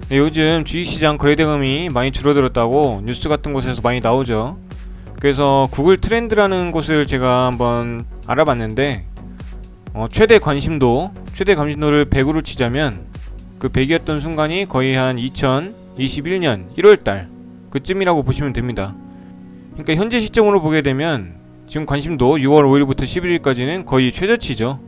네, 요즘 주식시장 거래대금이 많이 줄어들었다고 뉴스 같은 곳에서 많이 나오죠. 그래서 구글 트렌드라는 곳을 제가 한번 알아봤는데 최대 관심도를 100으로 치자면 그 100이었던 순간이 거의 한 2021년 1월달 그쯤이라고 보시면 됩니다. 그러니까 현재 시점으로 보게 되면 지금 관심도 6월 5일부터 11일까지는 거의 최저치죠.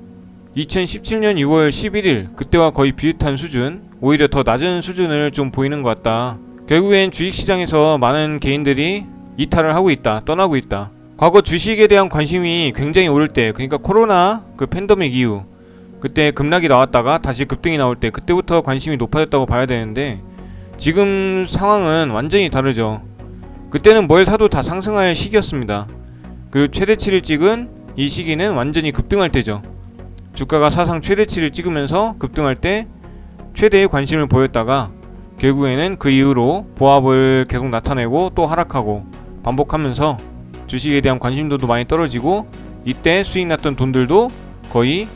2017년 6월 11일 그때와 거의 비슷한 수준, 오히려 더 낮은 수준을 좀 보이는 것 같다. 결국엔 주식시장에서 많은 개인들이 이탈을 하고 있다, 떠나고 있다. 과거 주식에 대한 관심이 굉장히 오를 때, 그러니까 코로나 그 팬데믹 이후 그때 급락이 나왔다가 다시 급등이 나올 때 그때부터 관심이 높아졌다고 봐야 되는데 지금 상황은 완전히 다르죠. 그때는 뭘 사도 다 상승할 시기였습니다. 그리고 최대치를 찍은 이 시기는 완전히 급등할 때죠. 주가가 사상 최대치를 찍으면서 급등할 때 최대의 관심을 보였다가 결국에는 그 이후로 보합을 계속 나타내고 또 하락하고 반복하면서 주식에 대한 관심도도 많이 떨어지고 이때 수익 났던 돈들도 거의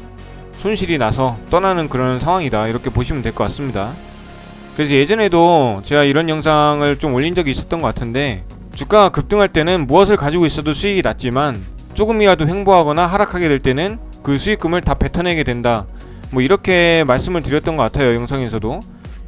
손실이 나서 떠나는 그런 상황이다, 이렇게 보시면 될 것 같습니다. 그래서 예전에도 제가 이런 영상을 좀 올린 적이 있었던 것 같은데 주가가 급등할 때는 무엇을 가지고 있어도 수익이 났지만 조금이라도 횡보하거나 하락하게 될 때는 그 수익금을 다 뱉어내게 된다, 뭐 이렇게 말씀을 드렸던 것 같아요, 영상에서도.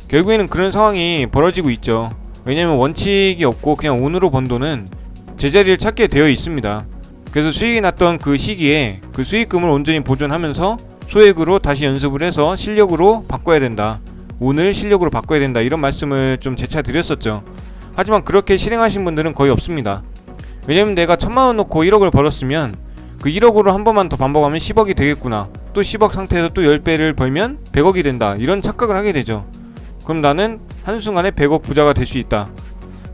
결국에는 그런 상황이 벌어지고 있죠. 왜냐면 원칙이 없고 그냥 운으로 번 돈은 제자리를 찾게 되어 있습니다. 그래서 수익이 났던 그 시기에 그 수익금을 온전히 보존하면서 소액으로 다시 연습을 해서 실력으로 바꿔야 된다, 운을 실력으로 바꿔야 된다, 이런 말씀을 좀 재차 드렸었죠. 하지만 그렇게 실행하신 분들은 거의 없습니다. 왜냐면 내가 1000만원 놓고 1억을 벌었으면 그 1억으로 한 번만 더 반복하면 10억이 되겠구나, 또 10억 상태에서 또 10배를 벌면 100억이 된다, 이런 착각을 하게 되죠. 그럼 나는 한순간에 100억 부자가 될 수 있다.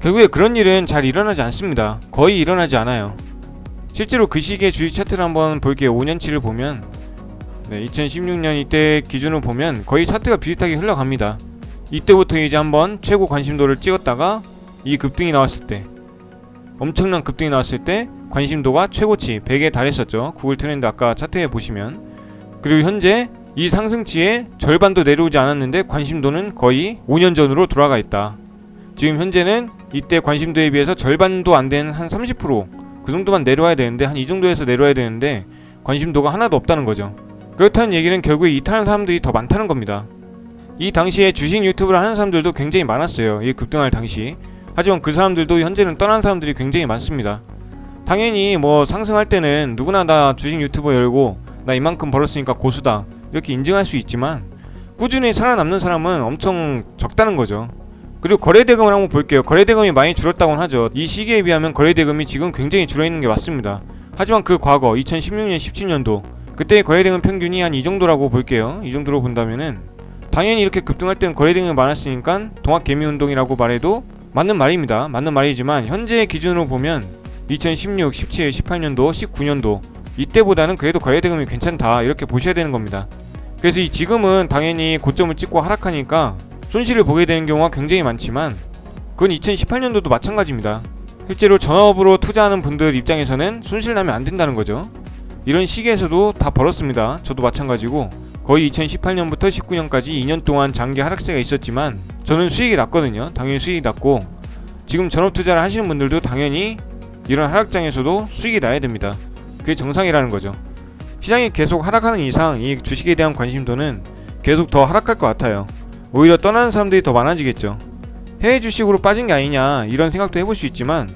결국에 그런 일은 잘 일어나지 않습니다. 거의 일어나지 않아요. 실제로 그 시기의 주식 차트를 한번 볼게요. 5년치를 보면 2016년 이때 기준으로 보면 거의 차트가 비슷하게 흘러갑니다. 이때부터 이제 한번 최고 관심도를 찍었다가 이 급등이 나왔을 때, 엄청난 급등이 나왔을 때 관심도가 최고치 100에 달했었죠. 구글 트렌드 아까 차트에 보시면. 그리고 현재 이 상승치의 절반도 내려오지 않았는데 관심도는 거의 5년 전으로 돌아가 있다. 지금 현재는 이때 관심도에 비해서 절반도 안 되는 한 30%, 그 정도만 내려와야 되는데, 한 이 정도에서 내려와야 되는데 관심도가 하나도 없다는 거죠. 그렇다는 얘기는 결국에 이탈한 사람들이 더 많다는 겁니다. 이 당시에 주식 유튜브를 하는 사람들도 굉장히 많았어요, 이 급등할 당시. 하지만 그 사람들도 현재는 떠난 사람들이 굉장히 많습니다. 당연히 뭐 상승할 때는 누구나 다 주식 유튜버 열고 나 이만큼 벌었으니까 고수다, 이렇게 인증할 수 있지만 꾸준히 살아남는 사람은 엄청 적다는 거죠. 그리고 거래대금을 한번 볼게요. 거래대금이 많이 줄었다고는 하죠. 이 시기에 비하면 거래대금이 지금 굉장히 줄어있는 게 맞습니다. 하지만 그 과거 2016년 17년도 그때의 거래대금 평균이 한 이 정도라고 볼게요. 이 정도로 본다면은 당연히 이렇게 급등할 때는 거래대금이 많았으니까 동학개미운동이라고 말해도 맞는 말입니다. 맞는 말이지만 현재의 기준으로 보면 2016, 17, 18년도, 19년도 이때보다는 그래도 거래대금이 괜찮다, 이렇게 보셔야 되는 겁니다. 그래서 이 지금은 당연히 고점을 찍고 하락하니까 손실을 보게 되는 경우가 굉장히 많지만 그건 2018년도도 마찬가지입니다. 실제로 전업으로 투자하는 분들 입장에서는 손실 나면 안 된다는 거죠. 이런 시기에서도 다 벌었습니다. 저도 마찬가지고 거의 2018년부터 19년까지 2년 동안 장기 하락세가 있었지만 저는 수익이 났거든요. 당연히 수익이 났고 지금 전업 투자를 하시는 분들도 당연히 이런 하락장에서도 수익이 나야 됩니다. 그게 정상이라는 거죠. 시장이 계속 하락하는 이상 이 주식에 대한 관심도는 계속 더 하락할 것 같아요. 오히려 떠나는 사람들이 더 많아지겠죠. 해외 주식으로 빠진 게 아니냐, 이런 생각도 해볼 수 있지만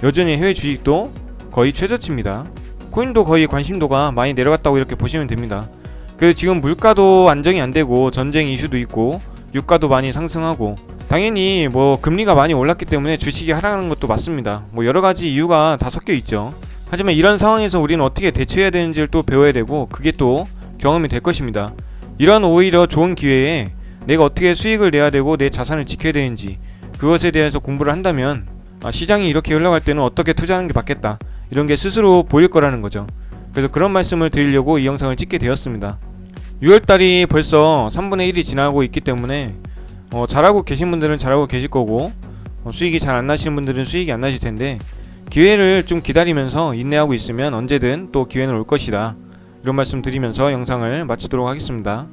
여전히 해외 주식도 거의 최저치입니다. 코인도 거의 관심도가 많이 내려갔다고 이렇게 보시면 됩니다. 그래서 지금 물가도 안정이 안 되고 전쟁 이슈도 있고 유가도 많이 상승하고 당연히 뭐 금리가 많이 올랐기 때문에 주식이 하락하는 것도 맞습니다. 뭐 여러 가지 이유가 다 섞여 있죠. 하지만 이런 상황에서 우리는 어떻게 대처해야 되는지를 또 배워야 되고 그게 또 경험이 될 것입니다. 이런 오히려 좋은 기회에 내가 어떻게 수익을 내야 되고 내 자산을 지켜야 되는지 그것에 대해서 공부를 한다면 시장이 이렇게 흘러갈 때는 어떻게 투자하는 게 맞겠다, 이런 게 스스로 보일 거라는 거죠. 그래서 그런 말씀을 드리려고 이 영상을 찍게 되었습니다. 6월달이 벌써 3분의 1이 지나고 있기 때문에 잘하고 계신 분들은 잘하고 계실 거고 수익이 잘 안 나시는 분들은 수익이 안 나실 텐데 기회를 좀 기다리면서 인내하고 있으면 언제든 또 기회는 올 것이다, 이런 말씀 드리면서 영상을 마치도록 하겠습니다.